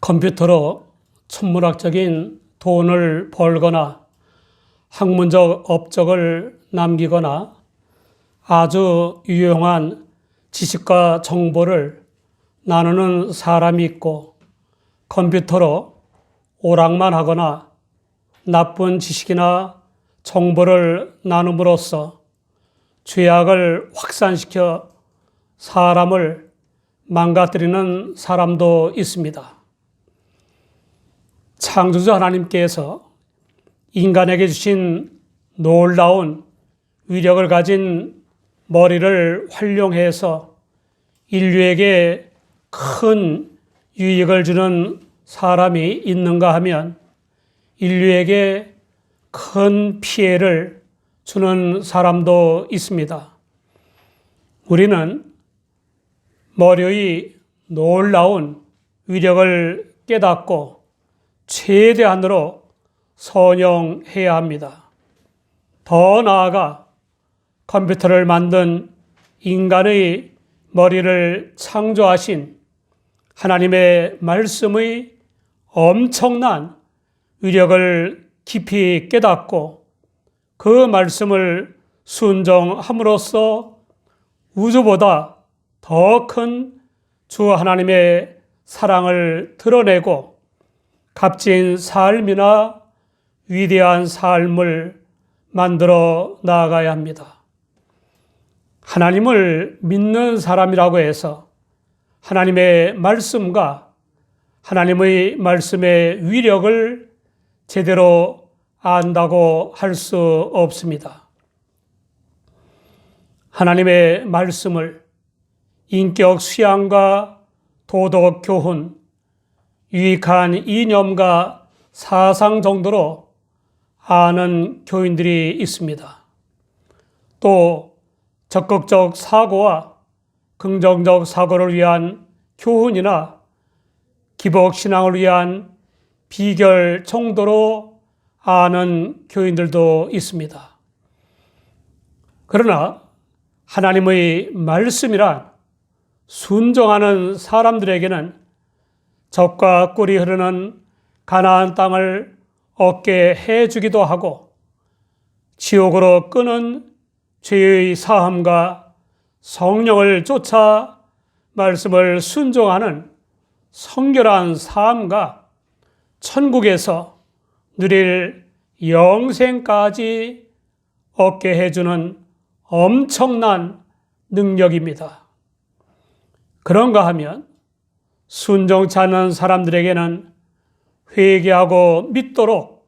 컴퓨터로 천문학적인 돈을 벌거나 학문적 업적을 남기거나 아주 유용한 지식과 정보를 나누는 사람이 있고, 컴퓨터로 오락만 하거나 나쁜 지식이나 정보를 나눔으로써 죄악을 확산시켜 사람을 망가뜨리는 사람도 있습니다. 창조주 하나님께서 인간에게 주신 놀라운 위력을 가진 머리를 활용해서 인류에게 큰 유익을 주는 사람이 있는가 하면 인류에게 큰 피해를 주는 사람도 있습니다. 우리는 머리의 놀라운 위력을 깨닫고 최대한으로 선용해야 합니다. 더 나아가 컴퓨터를 만든 인간의 머리를 창조하신 하나님의 말씀의 엄청난 위력을 깊이 깨닫고 그 말씀을 순종함으로써 우주보다 더 큰 주 하나님의 사랑을 드러내고 값진 삶이나 위대한 삶을 만들어 나아가야 합니다. 하나님을 믿는 사람이라고 해서 하나님의 말씀과 하나님의 말씀의 위력을 제대로 안다고 할 수 없습니다. 하나님의 말씀을 인격 수양과 도덕 교훈, 유익한 이념과 사상 정도로 아는 교인들이 있습니다. 또 적극적 사고와 긍정적 사고를 위한 교훈이나 기복신앙을 위한 비결 정도로 아는 교인들도 있습니다. 그러나 하나님의 말씀이란 순종하는 사람들에게는 젖과 꿀이 흐르는 가나안 땅을 얻게 해주기도 하고 지옥으로 끄는 죄의 사함과 성령을 쫓아 말씀을 순종하는 성결한 삶과 천국에서 누릴 영생까지 얻게 해주는 엄청난 능력입니다. 그런가 하면 순종치 않는 사람들에게는 회개하고 믿도록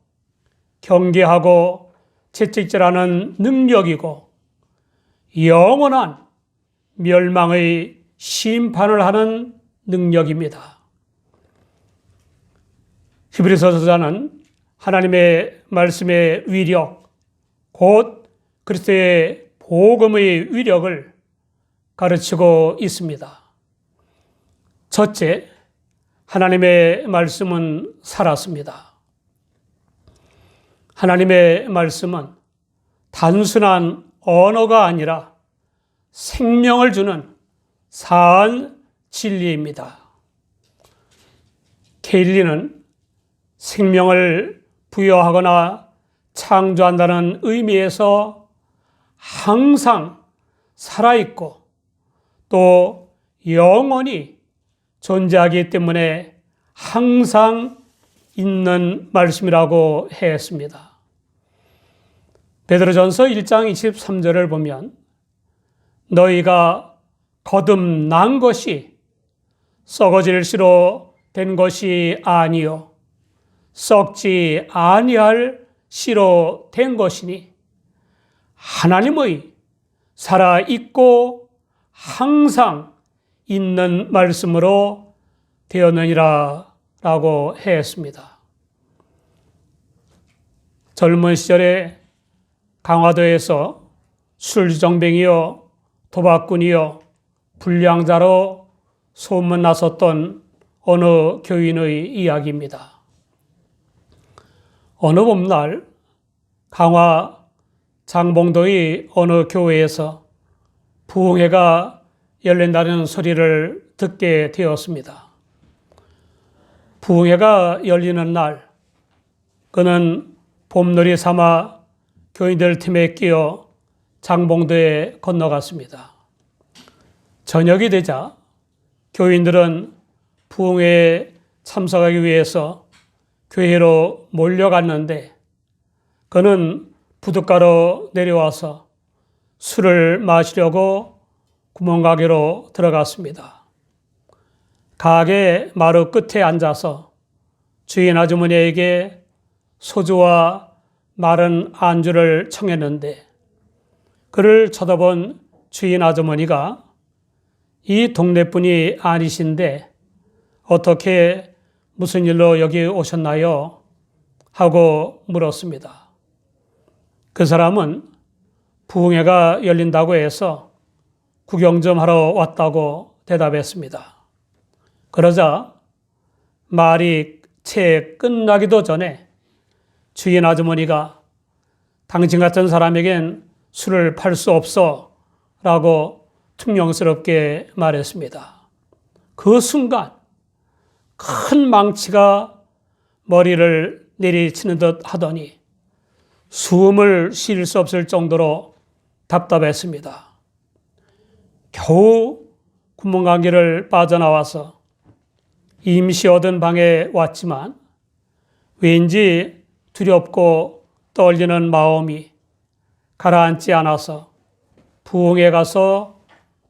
경계하고 채찍질하는 능력이고 영원한 멸망의 심판을 하는 능력입니다. 히브리서 저자는 하나님의 말씀의 위력, 곧 그리스도의 복음의 위력을 가르치고 있습니다. 첫째, 하나님의 말씀은 살았습니다. 하나님의 말씀은 단순한 언어가 아니라 생명을 주는 사한 진리입니다. 케일리는 생명을 부여하거나 창조한다는 의미에서 항상 살아있고 또 영원히 존재하기 때문에 항상 있는 말씀이라고 했습니다. 베드로전서 1장 23절을 보면 너희가 거듭난 것이 썩어질 씨로 된 것이 아니요 썩지 아니할 씨로 된 것이니 하나님의 살아있고 항상 있는 말씀으로 되었느니라 라고 했습니다. 젊은 시절에 강화도에서 술주정뱅이요 도박꾼이요 불량자로 소문났었던 어느 교인의 이야기입니다. 어느 봄날 강화 장봉도의 어느 교회에서 부흥회가 열린다는 소리를 듣게 되었습니다. 부흥회가 열리는 날, 그는 봄놀이 삼아 교인들 팀에 끼어 장봉도에 건너갔습니다. 저녁이 되자 교인들은 부흥회에 참석하기 위해서 교회로 몰려갔는데 그는 부둣가로 내려와서 술을 마시려고 구멍가게로 들어갔습니다. 가게 마루 끝에 앉아서 주인 아주머니에게 소주와 마른 안주를 청했는데 그를 쳐다본 주인 아주머니가 이 동네분이 아니신데 어떻게 무슨 일로 여기 오셨나요? 하고 물었습니다. 그 사람은 부흥회가 열린다고 해서 구경 좀 하러 왔다고 대답했습니다. 그러자 말이 채 끝나기도 전에 주인 아주머니가 당신 같은 사람에겐 술을 팔 수 없어 라고 퉁명스럽게 말했습니다. 그 순간 큰 망치가 머리를 내리치는 듯 하더니 숨을 쉴 수 없을 정도로 답답했습니다. 겨우 구멍가게를 빠져나와서 임시 얻은 방에 왔지만 왠지 두렵고 떨리는 마음이 가라앉지 않아서 부흥에 가서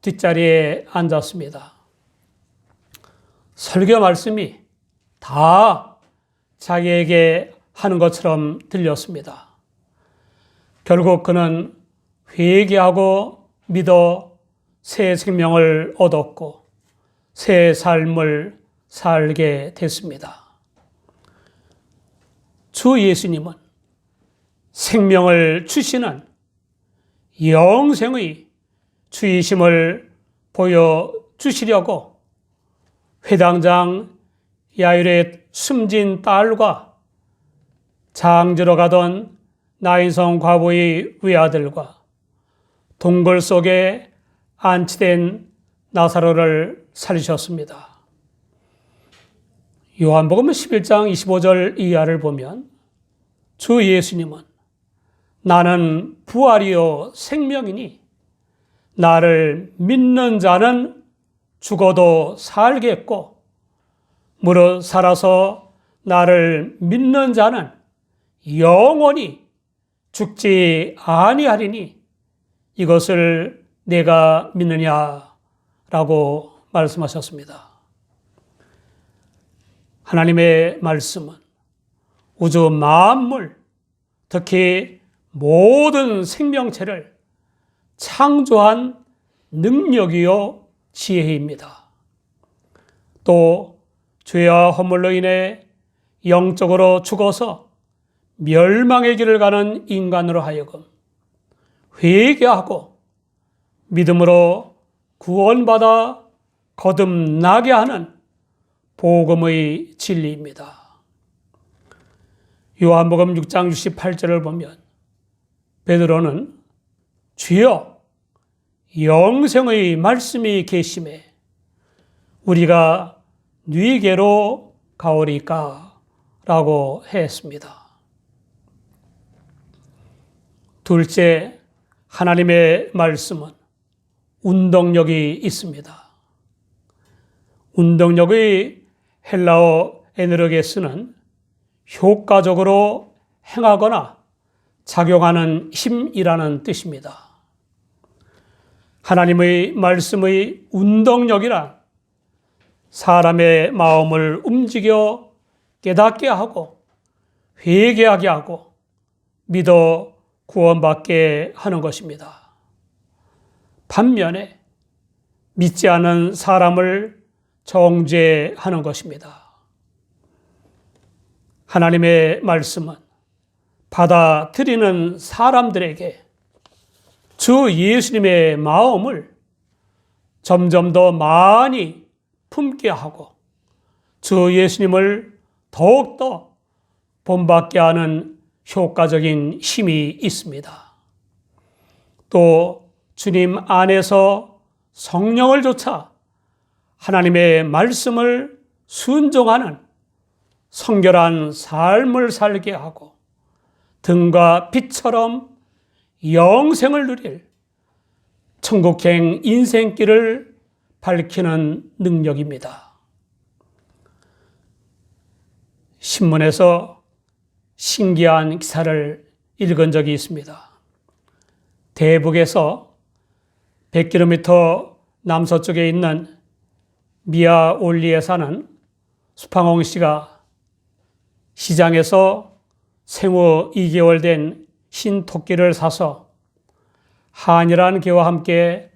뒷자리에 앉았습니다. 설교 말씀이 다 자기에게 하는 것처럼 들렸습니다. 결국 그는 회개하고 믿어 새 생명을 얻었고 새 삶을 살게 됐습니다. 주 예수님은 생명을 주시는 영생의 주이심을 보여주시려고 회당장 야율의 숨진 딸과 장지로 가던 나인성 과부의 외아들과 동굴 속에 안치된 나사로를 살리셨습니다. 요한복음 11장 25절 이하를 보면 주 예수님은 나는 부활이요 생명이니 나를 믿는 자는 죽어도 살겠고 무릇 살아서 나를 믿는 자는 영원히 죽지 아니하리니 이것을 내가 믿느냐라고 말씀하셨습니다. 하나님의 말씀은 우주 만물, 특히 모든 생명체를 창조한 능력이요 지혜입니다. 또 죄와 허물로 인해 영적으로 죽어서 멸망의 길을 가는 인간으로 하여금 회개하고 믿음으로 구원받아 거듭나게 하는 복음의 진리입니다. 요한복음 6장 68절을 보면 베드로는 주여 영생의 말씀이 계심에 우리가 네게로 가오리까 라고 했습니다. 둘째, 하나님의 말씀은 운동력이 있습니다. 운동력의 헬라어 에너르게스는 효과적으로 행하거나 작용하는 힘이라는 뜻입니다. 하나님의 말씀의 운동력이란 사람의 마음을 움직여 깨닫게 하고 회개하게 하고 믿어 구원받게 하는 것입니다. 반면에 믿지 않는 사람을 정죄하는 것입니다. 하나님의 말씀은 받아들이는 사람들에게 주 예수님의 마음을 점점 더 많이 품게 하고 주 예수님을 더욱더 본받게 하는 효과적인 힘이 있습니다. 또 주님 안에서 성령을 좇아 하나님의 말씀을 순종하는 성결한 삶을 살게 하고 등과 빛처럼 영생을 누릴 천국행 인생길을 밝히는 능력입니다. 신문에서 신기한 기사를 읽은 적이 있습니다. 대북에서 100km 남서쪽에 있는 미아올리에 사는 수팡홍 씨가 시장에서 생후 2개월 된 흰 토끼를 사서 한이라는 개와 함께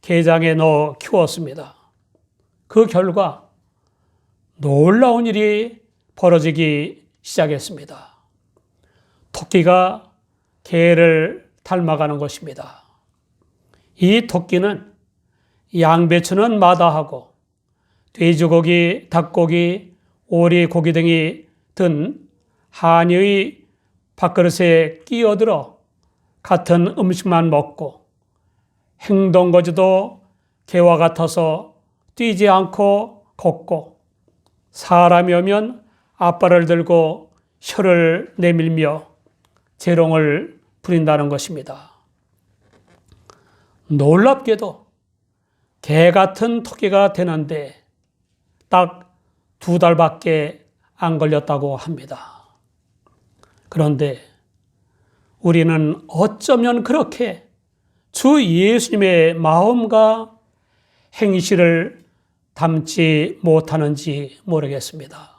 게장에 넣어 키웠습니다. 그 결과 놀라운 일이 벌어지기 시작했습니다. 토끼가 개를 닮아가는 것입니다. 이 토끼는 양배추는 마다하고 돼지고기, 닭고기, 오리고기 등이 든 한이의 밥그릇에 끼어들어 같은 음식만 먹고 행동거지도 개와 같아서 뛰지 않고 걷고 사람이 오면 앞발을 들고 혀를 내밀며 재롱을 부린다는 것입니다. 놀랍게도 개 같은 토끼가 되는데 딱 2달밖에 안 걸렸다고 합니다. 그런데 우리는 어쩌면 그렇게 주 예수님의 마음과 행실을 담지 못하는지 모르겠습니다.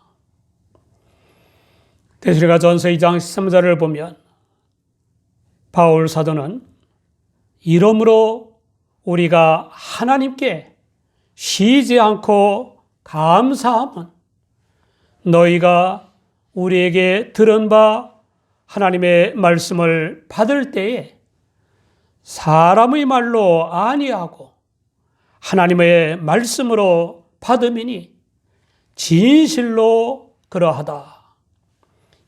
데살로니가전서 2장 13절을 보면 바울 사도는 이러므로 우리가 하나님께 쉬지 않고 감사함은 너희가 우리에게 들은 바 하나님의 말씀을 받을 때에 사람의 말로 아니하고 하나님의 말씀으로 받음이니 진실로 그러하다.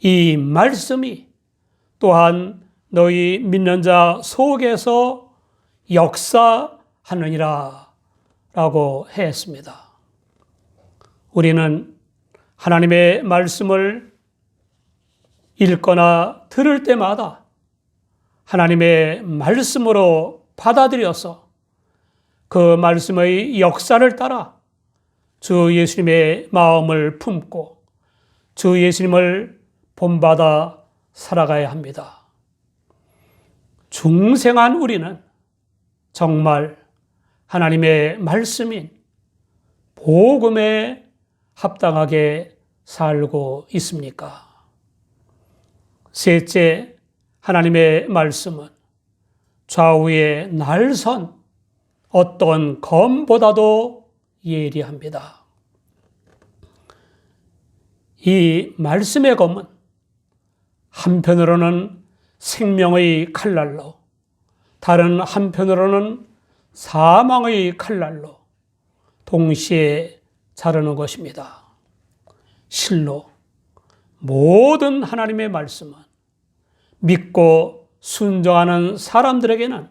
이 말씀이 또한 너희 믿는 자 속에서 역사하느니라 라고 했습니다. 우리는 하나님의 말씀을 읽거나 들을 때마다 하나님의 말씀으로 받아들여서 그 말씀의 역사를 따라 주 예수님의 마음을 품고 주 예수님을 본받아 살아가야 합니다. 중생한 우리는 정말 하나님의 말씀인 복음에 합당하게 살고 있습니까? 셋째, 하나님의 말씀은 좌우의 날선 어떤 검보다도 예리합니다. 이 말씀의 검은 한편으로는 생명의 칼날로, 다른 한편으로는 사망의 칼날로 동시에 자르는 것입니다. 실로 모든 하나님의 말씀은 믿고 순종하는 사람들에게는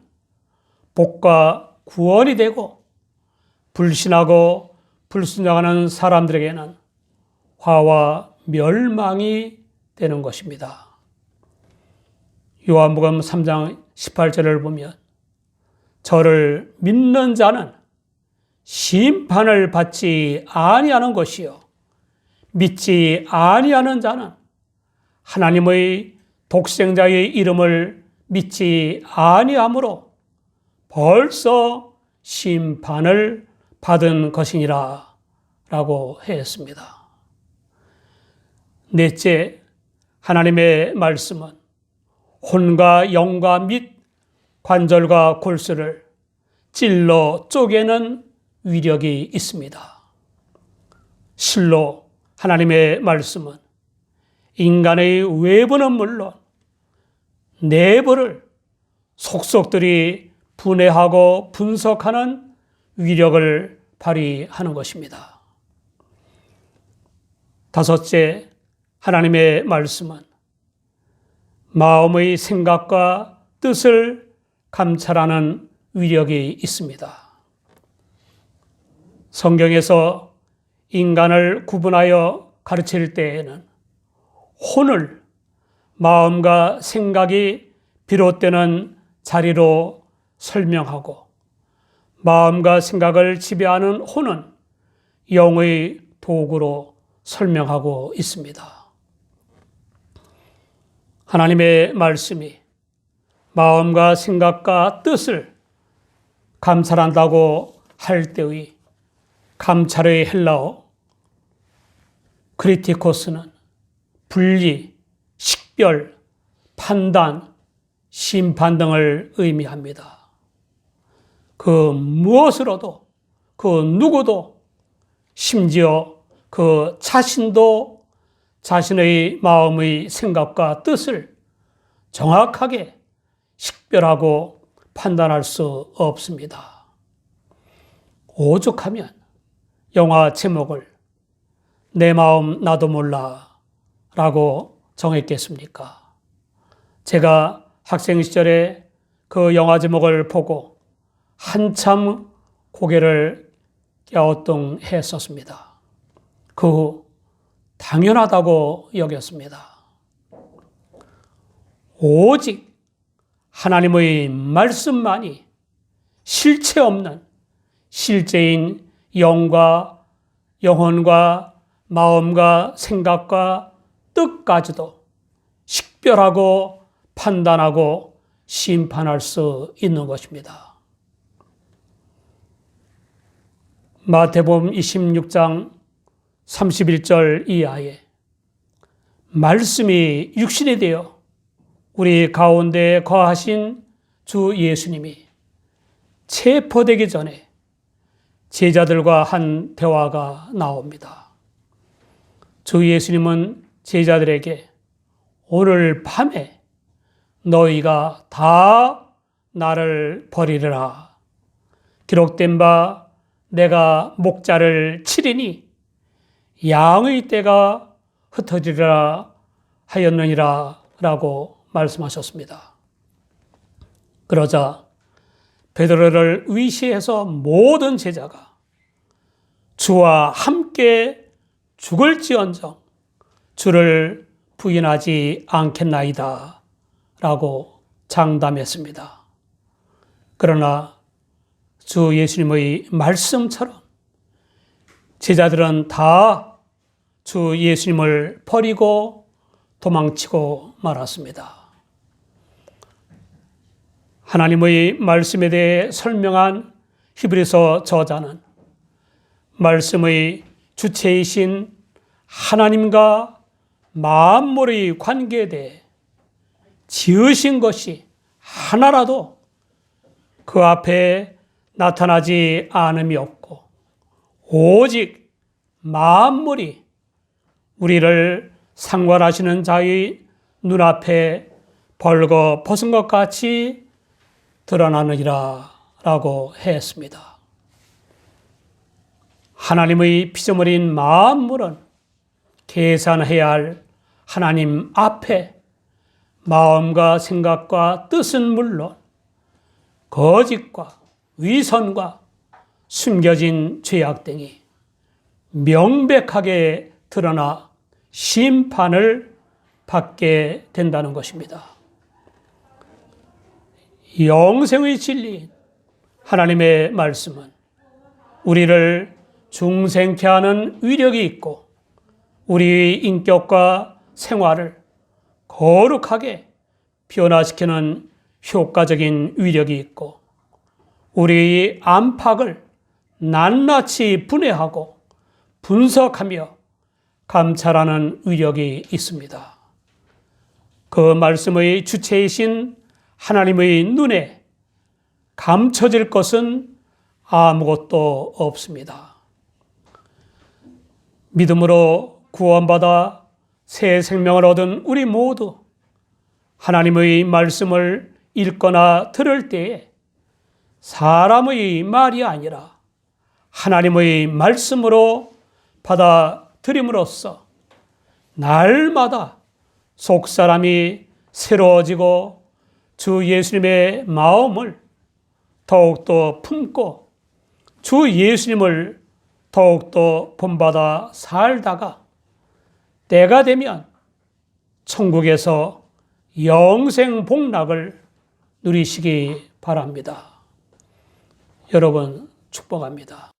복과 구원이 되고 불신하고 불순종하는 사람들에게는 화와 멸망이 되는 것입니다. 요한복음 3장 18절을 보면 저를 믿는 자는 심판을 받지 아니하는 것이요 믿지 아니하는 자는 하나님의 독생자의 이름을 믿지 아니하므로 벌써 심판을 받은 것이니라 라고 했습니다. 넷째, 하나님의 말씀은 혼과 영과 및 관절과 골수를 찔러 쪼개는 위력이 있습니다. 실로 하나님의 말씀은 인간의 외부는 물론 내부를 속속들이 분해하고 분석하는 위력을 발휘하는 것입니다. 다섯째, 하나님의 말씀은 마음의 생각과 뜻을 감찰하는 위력이 있습니다. 성경에서 인간을 구분하여 가르칠 때에는 혼을 마음과 생각이 비롯되는 자리로 설명하고, 마음과 생각을 지배하는 혼은 영의 도구로 설명하고 있습니다. 하나님의 말씀이 마음과 생각과 뜻을 감찰한다고 할 때의 감찰의 헬라어 크리티코스는 분리, 식별, 판단, 심판 등을 의미합니다. 그 무엇으로도, 그 누구도, 심지어 그 자신도 자신의 마음의 생각과 뜻을 정확하게 식별하고 판단할 수 없습니다. 오죽하면 영화 제목을 내 마음 나도 몰라 라고 정했겠습니까? 제가 학생 시절에 그 영화 제목을 보고 한참 고개를 갸우뚱했었습니다. 그 후 당연하다고 여겼습니다. 오직 하나님의 말씀만이 실체 없는 실제인 영과 영혼과 마음과 생각과 뜻까지도 식별하고 판단하고 심판할 수 있는 것입니다. 마태복음 26장 31절 이하에 말씀이 육신이 되어 우리 가운데 거하신 주 예수님이 체포되기 전에 제자들과 한 대화가 나옵니다. 주 예수님은 제자들에게 오늘 밤에 너희가 다 나를 버리리라. 기록된 바 내가 목자를 치리니 양의 떼가 흩어지리라 하였느니라 라고 말씀하셨습니다. 그러자 베드로를 위시해서 모든 제자가 주와 함께 죽을지언정 주를 부인하지 않겠나이다 라고 장담했습니다. 그러나 주 예수님의 말씀처럼 제자들은 다 주 예수님을 버리고 도망치고 말았습니다. 하나님의 말씀에 대해 설명한 히브리서 저자는 말씀의 주체이신 하나님과 만물의 관계에 대해 지으신 것이 하나라도 그 앞에 나타나지 않음이 없고 오직 만물이 우리를 상관하시는 자의 눈앞에 벌거 벗은 것 같이 드러나느니라 라고 했습니다. 하나님의 피조물인 만물은 계산해야 할 하나님 앞에 마음과 생각과 뜻은 물론 거짓과 위선과 숨겨진 죄악 등이 명백하게 드러나 심판을 받게 된다는 것입니다. 영생의 진리인 하나님의 말씀은 우리를 중생케 하는 위력이 있고 우리의 인격과 생활을 거룩하게 변화시키는 효과적인 위력이 있고 우리의 안팎을 낱낱이 분해하고 분석하며 감찰하는 위력이 있습니다. 그 말씀의 주체이신 하나님의 눈에 감춰질 것은 아무것도 없습니다. 믿음으로 구원받아 새 생명을 얻은 우리 모두 하나님의 말씀을 읽거나 들을 때에 사람의 말이 아니라 하나님의 말씀으로 받아들임으로써 날마다 속사람이 새로워지고 주 예수님의 마음을 더욱더 품고 주 예수님을 더욱더 본받아 살다가 때가 되면 천국에서 영생 복락을 누리시기 바랍니다. 여러분 축복합니다.